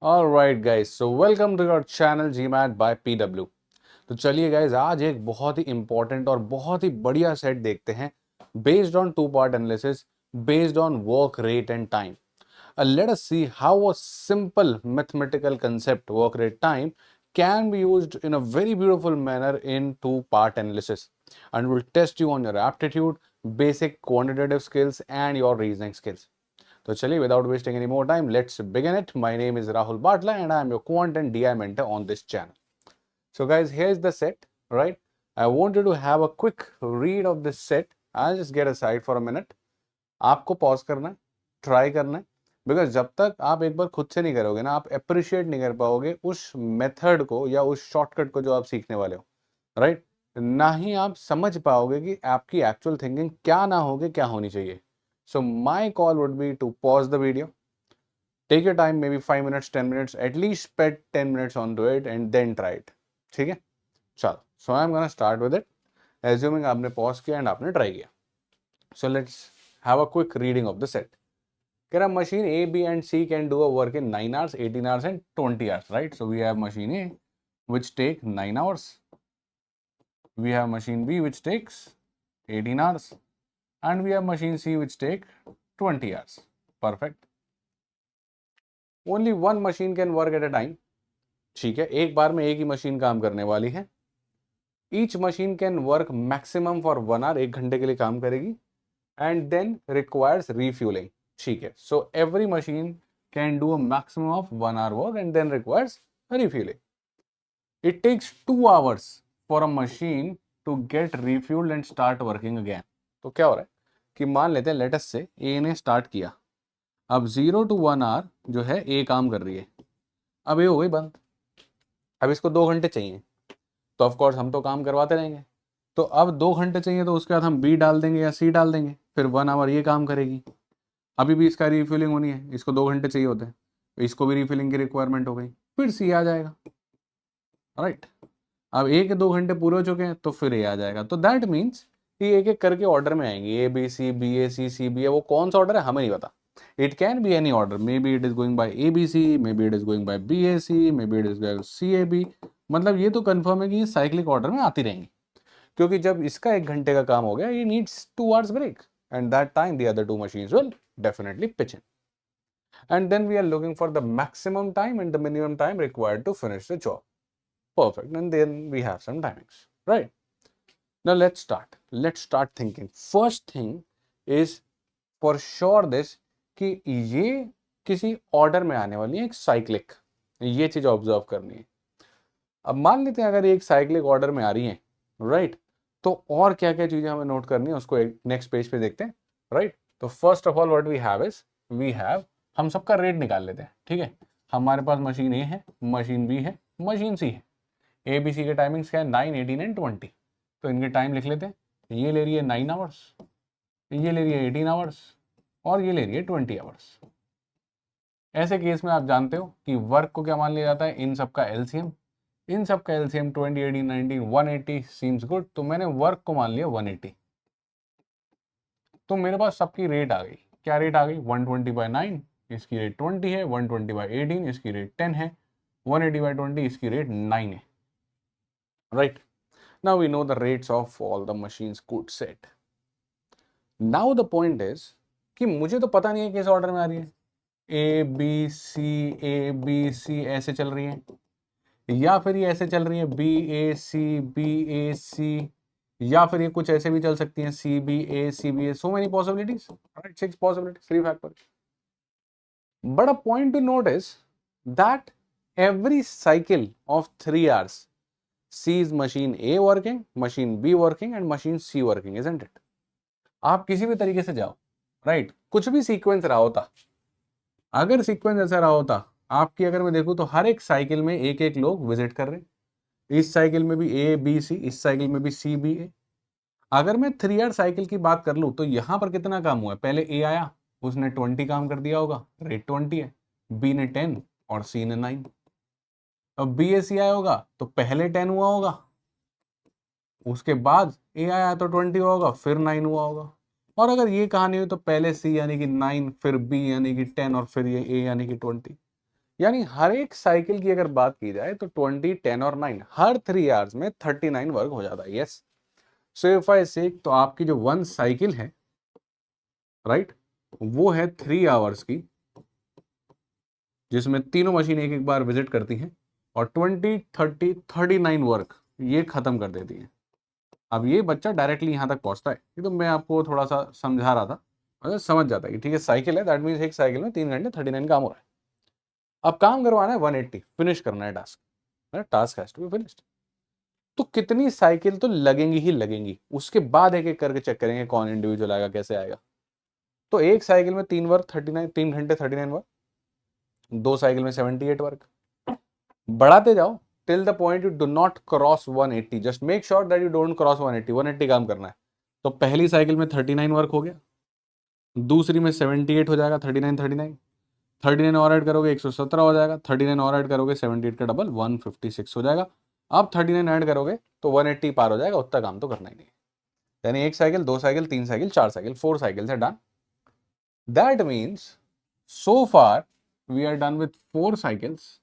Alright guys, so welcome to your channel GMAT by PW। तो चलिए guys आज एक बहुत ही इंपॉर्टेंट और बहुत ही बढ़िया सेट देखते हैं based on two part analysis based on work rate and time. Let us see how a simple mathematical concept work rate time can be used in a very beautiful manner in two part analysis and will test you on your aptitude, basic quantitative skills and your reasoning skills। तो चलिए without wasting any more time, let's begin it। My name is Rahul Batla and I am your quant and DI mentor on this channel। So guys, here's the set, right? I want you to have a quick read of this set। I'll just get aside for a minute। आपको pause करना है, try करना है, because जब तक आप एक बार खुद से नहीं करोगे ना, आप अप्रिशिएट नहीं कर पाओगे उस मेथड को या उस शॉर्टकट को जो आप सीखने वाले हो, राइट? ना ही आप समझ पाओगे कि आपकी एक्चुअल थिंकिंग क्या ना होगी, क्या होनी चाहिए। So my call would be to pause the video, take your time, maybe 5 minutes 10 minutes, at least spend 10 minutes on to it and then try it. ठीक है, चलो। So I am gonna start with it, assuming आपने pause किया and आपने try किया। So let's have a quick reading of the set। Kira machine A, B and C can do a work in 9 hours, 18 hours and 20 hours, right? So we have machine A which take 9 hours. We have machine B which takes 18 hours and we have machine C which take 20 hours. Perfect। Only one machine can work at a time। ठीक है, एक बार में एक ही machine काम करने वाली है। Each machine can work maximum for 1 hour, 1 घंटे के लिए काम करेगी and then requires refueling। ठीक है, so every machine can do a maximum of 1 hour work and then requires refueling। It takes 2 hours for a machine to get refueled and start working again। तो क्या हो रहा है कि मान लेते हैं लेट अस से ए ने स्टार्ट किया, अब 0 to 1 hour जो है ए काम कर रही है, अब ये हो गई बंद। अब इसको 2 घंटे चाहिए, तो ऑफ कोर्स हम तो काम करवाते रहेंगे। तो अब 2 घंटे चाहिए, तो उसके बाद हम बी डाल देंगे या सी डाल देंगे, फिर 1 hour ये काम करेगी। अभी भी इसका रिफिलिंग होनी है, इसको 2 घंटे चाहिए होते हैं, इसको भी रिफिलिंग की रिक्वायरमेंट हो गई, फिर सी आ जाएगा, राइट? अब ए के 2 घंटे पूरे हो चुके हैं तो फिर ए आ जाएगा। तो दैट मीन्स कि एक एक करके ऑर्डर में आएंगे, A B C, B A C, C B A. वो कौन सा ऑर्डर है हमें नहीं पता, it can be any order, maybe it is going by A B C, maybe it is going by B A C, maybe it is going C A B. मतलब ये तो confirm है कि ये cyclic order में आती रहेंगी, क्योंकि जब इसका 1 घंटे का काम हो गया, ये needs 2 hours break and that time the other 2 machines will definitely pitch in। And then we are looking for the maximum time and the minimum time required to finish the job। Perfect। And then we have some timings, right? Now let's start thinking। First thing is for sure this कि ये किसी order में आने वाली है, एक cyclic, ये चीज ऑब्जर्व करनी है। अब मान लेते हैं अगर एक साइक्लिक ऑर्डर में आ रही है, राइट, तो और क्या क्या चीजें हमें नोट करनी है उसको नेक्स्ट पेज पे देखते हैं, राइट? तो first of all what we have is we have, हम सबका रेट निकाल लेते हैं। ठीक है, हमारे पास मशीन ए है, मशीन बी है, मशीन सी है। ए बी सी के टाइमिंग्स क्या है, 9, 18 एंड 20। तो इनके टाइम लिख लेते हैं। ये ले रही है 9 आवर्स, ये ले रही है 18 आवर्स और ये ले रही है 20 आवर्स। ऐसे केस में आप जानते हो कि वर्क को क्या मान लिया जाता है, इन सबका एलसीएम। इन सबका एलसीएम 20, 18, 19, 180 सीम्स गुड। तो मैंने वर्क को मान लिया 180। तो मेरे पास सबकी रेट आ गई। क्या रेट आ गई, 120/9 इसकी रेट 20 है, 120/18 इसकी रेट 10 है, 180/20 इसकी रेट 9 है, right? Now we know the rates of all the machines good set. Now the point is कि मुझे तो पता नहीं है किस ऑर्डर में आ रही है, ए बी सी ऐसे चल रही है, या फिर ये ऐसे चल रही है बी ए सी, या फिर ये कुछ ऐसे भी चल सकती हैं C B A, so many possibilities, right? 6 possibilities, 3 factors. But a point to note is that every cycle of 3 hours sees machine A working, machine B working and machine C working, isn't it? आप किसी भी तरीके से जाओ, right? कुछ भी sequence रहा होता, अगर सीक्वेंस ऐसा रहा होता आपकी, अगर मैं देखूं तो हर एक साइकिल में एक एक लोग विजिट कर रहे हैं। इस साइकिल में भी ए बी सी, इस साइकिल में भी सी बी ए। अगर मैं 3 ईयर साइकिल की बात कर लूं तो यहां पर कितना काम हुआ है, पहले ए आया, उसने 20 काम कर दिया होगा, रेट 20 है, बी ने 10 और सी ने 9। अब बी ए सी आया होगा तो पहले 10 हुआ होगा, उसके बाद ए आया तो 20 हुआ होगा, फिर 9 हुआ होगा। और अगर ये कहानी हुई तो पहले सी यानी कि 9, फिर बी यानी कि 10 और फिर ये ए यानी कि 20। यानी हर एक साइकिल की अगर बात की जाए तो 20, 10 और 9 हर 3 आवर्स में 39 वर्क हो जाता है। यस, सो इफ आई से तो आपकी जो वन साइकिल है राइट, वो है 3 आवर्स की, जिसमें तीनों मशीन एक एक बार विजिट करती हैं और 20, 30, 39 वर्क ये खत्म कर देती है। अब ये बच्चा डायरेक्टली यहाँ तक पहुँचता है, ये तो मैं आपको थोड़ा सा समझा रहा था, मतलब समझ जाता है कि ठीक है साइकिल है, दैट मीन्स एक साइकिल में 3 घंटे 39 काम हो रहा है। अब काम करवाना है 180, फिनिश करना है task, task has to be finished. तो कितनी साइकिल तो लगेंगी ही लगेंगी, उसके बाद एक एक करके चेक करेंगे कौन इंडिविजुअल आएगा कैसे आएगा। तो एक साइकिल में 3 वर्क 39, 3 घंटे 39 वर्क, 2 साइकिल में 78 वर्क, बढ़ाते जाओ till the point you do not cross 180। Just make sure that you don't cross 180, 180 काम करना है। तो पहली साइकिल में 39 वर्क हो गया, दूसरी में 78 हो जाएगा, 39 39, 39 और ऐड करोगे 117 हो जाएगा, 39 और ऐड करोगे 78 का डबल 156 हो जाएगा। अब 39 ऐड करोगे तो 180 पार हो जाएगा, उतना काम तो करना ही नहीं। यानी एक cycle, 2 cycle, 3 cycle, 4 cycle, 4 cycle है done. That means so far we are done with 4 cycles.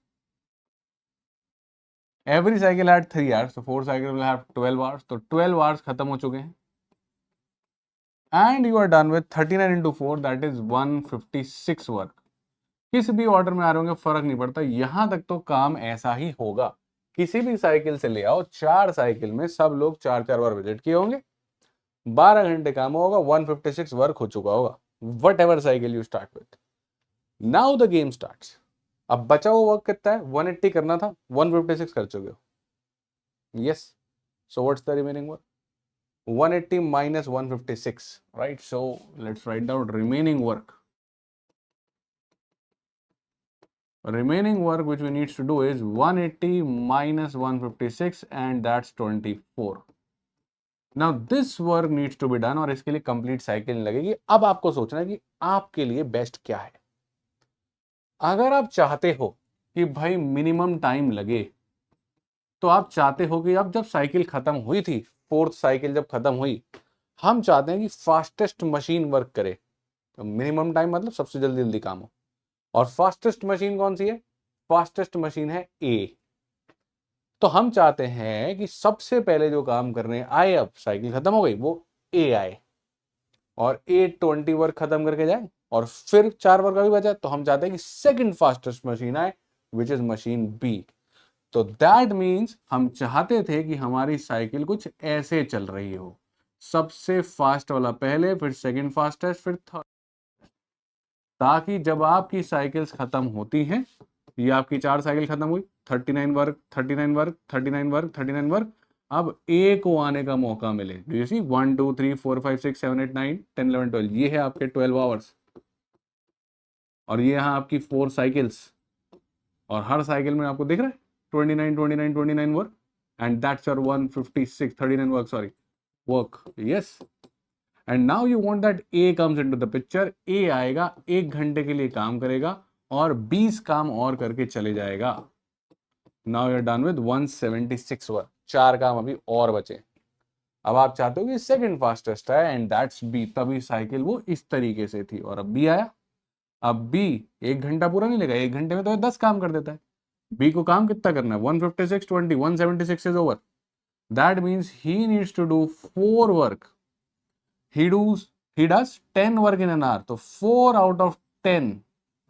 Every cycle had 3 hours, तो 4 साइकिल विल हैव 12 आवर्स, तो 12 आवर्स खत्म हो चुके हैं। And you are done with 39 into 4 that is 156 work. किसी भी order में आ रहे होंगे फर्क नहीं पड़ता, यहां तक तो काम ऐसा ही होगा। किसी भी साइकिल से ले आओ, 4 साइकिल में सब लोग 4 4 बार विजिट किए होंगे, 12 घंटे काम होगा, 156 वर्क हो चुका होगा, what ever cycle you start with. Now the game starts. अब बचा हुआ वर्क कितना है, 180 करना था, 156 कर चुके हो। Yes, so what's the remaining work, 180 minus 156, right? So let's write down remaining work. Remaining work which we need to do is 180 minus 156 and that's 24. Now this work needs to be done और इसके लिए complete cycle नहीं लगेगी। अब आपको सोचना है कि आपके लिए बेस्ट क्या है। अगर आप चाहते हो कि भाई मिनिमम टाइम लगे, तो आप चाहते हो कि अब जब साइकिल खत्म हुई थी, फोर्थ साइकिल जब खत्म हुई, हम चाहते हैं कि फास्टेस्ट मशीन वर्क करे। तो मिनिमम टाइम मतलब सबसे जल्दी जल्दी काम हो, और फास्टेस्ट मशीन कौन सी है, फास्टेस्ट मशीन है ए। तो हम चाहते हैं कि सबसे पहले जो काम करने आए, अब साइकिल खत्म हो गई, वो ए आए और ए 20 वर्क खत्म करके जाए और फिर 4 वर्क अभी बचा, तो हम चाहते हैं कि सेकंड फास्टेस्ट मशीन आए विच इज मशीन बी। तो दैट मीन्स हम चाहते थे कि हमारी साइकिल कुछ ऐसे चल रही हो, सबसे फास्ट वाला पहले, फिर सेकंड फास्टेस्ट, फिर थर्ड, ताकि जब आपकी साइकिल्स खत्म होती हैं, ये आपकी 4 साइकिल खत्म हुई, 39 वर्क 39 वर्क 39 वर्क 39 वर्क, अब ए को आने का मौका मिले। डू यू सी 1 2 3 4 5 6 7 8 9 10 11 12, ये है आपके 12 आवर्स, और ये यहाँ आपकी 4 साइकिल्स, और हर साइकिल में आपको दिख रहा है 29 29 29 work, and that's your 156 39 work, sorry work. Yes, and now you want that A comes into the picture. A आएगा, 1 घंटे के लिए काम करेगा और 20 काम और करके चले जाएगा। Now you are done with 176 work, 4 काम अभी और बचे। अब आप चाहते हो कि सेकंड फास्टेस्ट है एंड दैट्स बी, तभी साइकिल वो इस तरीके से थी और अब बी आया। अब बी 1 घंटा पूरा नहीं लेगा, 1 घंटे में तो 10 काम कर देता है। बी को काम कितना करना है, 156 20, 176 is over, that means he needs to do 4 work. he does 10 work in an hour, तो 4 आउट ऑफ 10।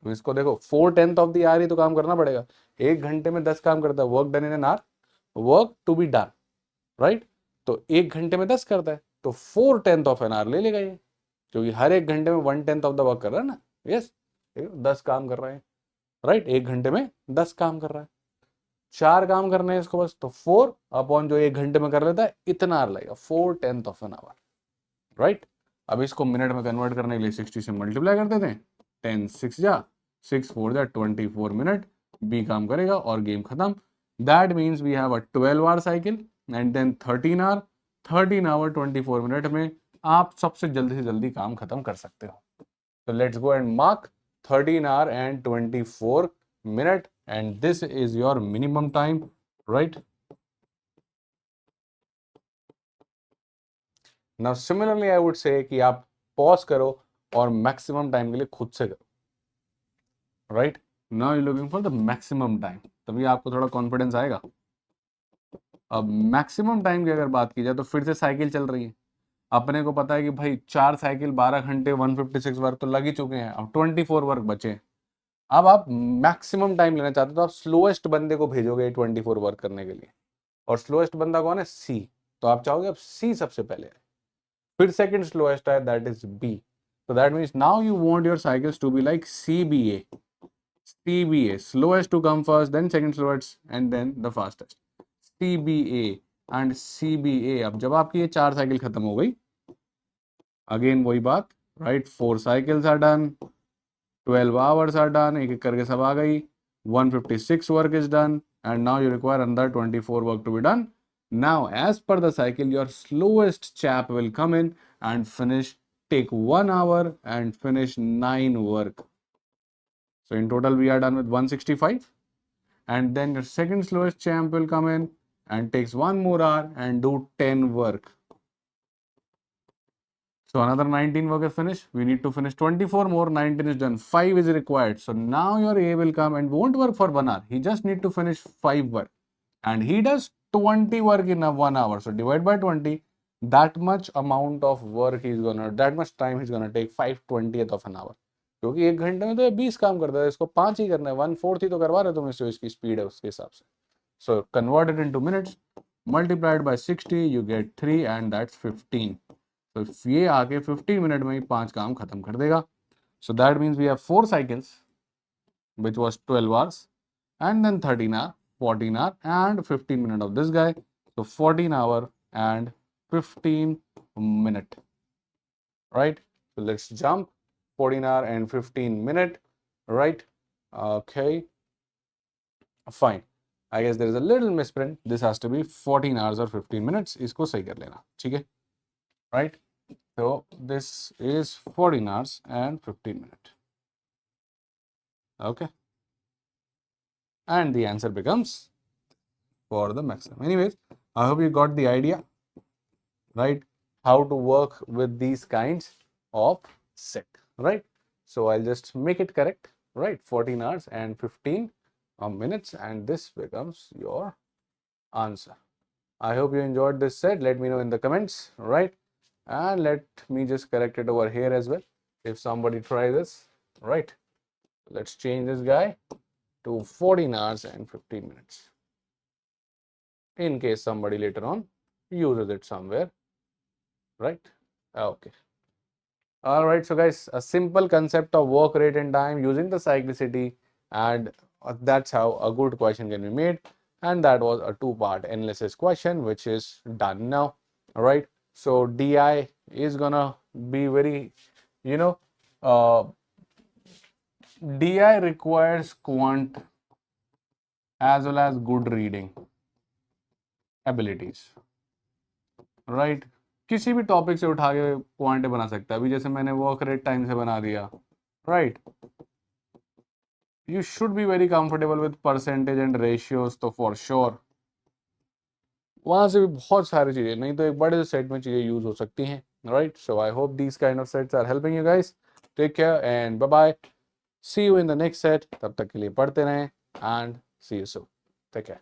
तो इसको देखो 4/10 ऑफ द आवर ही तो काम करना पड़ेगा। 1 घंटे में 10 काम करता है, work done in an hour, work to be done, right. तो 1 घंटे में 10 करता है, तो 4/10 ऑफ एन आवर ले लेगा ये, क्योंकि हर 1 घंटे में 1/10 ऑफ द वर्क कर रहा है ना। यस, 10 काम कर रहा है, राइट, 1 घंटे में 10 काम कर रहा है। 4 काम करने हैं इसको बस, तो 4 अपॉन जो 1 घंटे में कर लेता है इतना लगेगा, 4/10 ऑफ एन आवर, राइट। अब इसको मिनट में कन्वर्ट करने के लिए 60 से मल्टीप्लाई कर देते हैं, 10 6 जा 6 4 जा 24 मिनट, बी काम करेगा और गेम खत्म। That means we have a 12 hour cycle and then 13 hour, 13 hour 24 minute में आप सबसे जल्दी से जल्दी काम खत्म कर सकते हो। तो let's go and mark 13 our and 24 minute and this is your minimum time, right. Now similarly I would say कि आप पॉज करो और मैक्सिमम टाइम के लिए खुद से करो, right. Now you looking for the maximum time, तभी आपको थोड़ा कॉन्फिडेंस आएगा। अब मैक्सिमम टाइम की अगर बात की जाए तो फिर से साइकिल चल रही है, अपने को पता है कि भाई 4 साइकिल 12 घंटे 156 वर्क तो लग ही चुके हैं, अब 24 वर्क बचे हैं। अब आप मैक्सिमम टाइम लेना चाहते हो तो आप स्लोएस्ट बंदे को भेजोगे 24 वर्क करने के लिए, और स्लोएस्ट बंदा कौन है? सी। तो आप चाहोगे अब सी सबसे पहले आए, फिर सेकंड स्लोएस्ट है, that is B. so that means now you want your cycles to be like CBA. CBA, slowest to come first, then second slowest, and then the fastest. CBA and CBA. अब जब आपकी ये 4 cycle खत्म हो गई, again वही बात, right, 4 cycles are done, 12 hours are done, एक एक करके सब आ गई, 156 work is done, and now you require another 24 work to be done. Now as per the cycle, your slowest chap will come in and finish, take 1 hour and finish 9 work. So in total we are done with 165, and then your second slowest champ will come in and takes 1 more hour and do 10 work. So another 19 work is finished. We need to finish 24 more. 19 is done. 5 is required. So now your A will come and won't work for 1 hour. He just need to finish 5 work. And he does 20 work in a 1 hour. So divide by 20. That much amount of work he's gonna, that much time he's gonna take 5/20th of an hour. क्योंकि 1 घंटे में तो ये 20 काम करता है, इसको 5 ही करना है, 1/4 ही तो करवा रहे हो तुम, इसकी स्पीड है उसके हिसाब से. So convert it into minutes, multiplied by 60, you get 3 and that's 15. तो ये आके 15 मिनट में ही 5 काम खत्म कर देगा. So that means we have 4 cycles which was 12 hours, and then 13 hour, 14 hour and 15 minute of this guy. So 14 hour and 15 minute, right? So let's jump 14 hour and 15 minute, right? Okay, fine. I guess there is a little misprint. This has to be 14 hours or 15 minutes. इसको सही कर लेना, ठीक है, right? So this is 14 hours and 15 minutes. Okay. And the answer becomes for the maximum. Anyways, I hope you got the idea, right? How to work with these kinds of set, right? So I'll just make it correct, right? 14 hours and 15 minutes, and this becomes your answer. I hope you enjoyed this set. Let me know in the comments, right? And let me just correct it over here as well if somebody try this, right? Let's change this guy to 14 hours and 15 minutes in case somebody later on uses it somewhere, right? Okay. All right, so guys, a simple concept of work rate and time using the cyclicity, and that's how a good question can be made. And that was a 2-part analysis question which is done now. All right, so DI is gonna be very, you know, DI requires quant as well as good reading abilities, right? किसी भी topic से उठा के quant बना सकता है, अभी जैसे मैंने वर्क रेट टाइम से बना दिया, right? You should be very comfortable with percentage and ratios, तो for sure वहां से भी बहुत सारी चीजें, नहीं तो एक बड़े सेट में चीजें यूज हो सकती हैं, right? So I hope these kind of sets are helping you guys. Take care and bye bye. See you in the next set. तब तक के लिए पढ़ते रहें and see you soon. Take care.